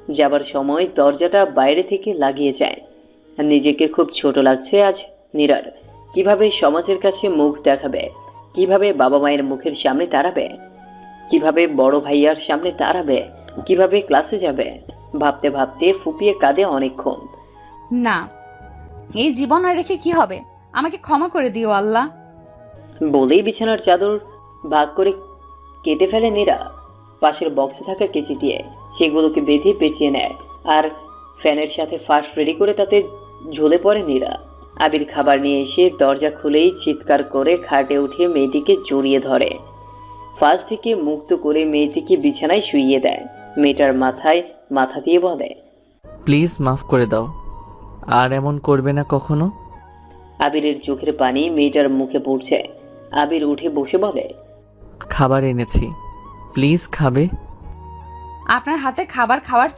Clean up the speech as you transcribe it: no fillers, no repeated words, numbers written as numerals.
যাবার সময় দরজাটা বাইরে থেকে লাগিয়ে যায়। নিজেকে খুব ছোট লাগছে আজ নীরার। কিভাবে সমাজের কাছে মুখ দেখাবে, কিভাবে বাবা মায়ের মুখের সামনে দাঁড়াবে, কিভাবে বড় ভাইয়ার সামনে দাঁড়াবে, কিভাবে ক্লাসে যাবে, ভাবতে ভাবতে ফুপিয়ে কাঁদে অনেকক্ষণ। না, এই জীবন আর রেখে কি হবে? আমাকে ক্ষমা করে দিও আল্লাহ। বলেই বিছানার চাদর ভাগ করে কেটে ফেলে নীরা। পাশের বক্সে থাকা কেচি দিয়ে সেগুলোকে বেঁধে পেঁচিয়ে নেয় আর ফ্যানের সাথে ফাঁস রেডি করে তাতে ঝুলে পড়ে নীরা। আবির খাবার নিয়ে এসে দরজা খুলেই চিৎকার করে খাটে উঠে মেয়েটিকে জড়িয়ে ধরে। ফাঁস থেকে মুক্ত করে মেয়েটিকে বিছানায় শুইয়ে দেয়। মেয়েটার মাথায় মাথা দিয়ে বলে, প্লিজ মাফ করে দাও, আর এমন করবে না কখনো। আবিরের চোখের পানি মেয়েটার মুখে পড়ছে। আবির উঠে বসে বলে, খাবার এনেছি, প্লিজ খাবে। আপনার হাতে খাবার খাওয়ার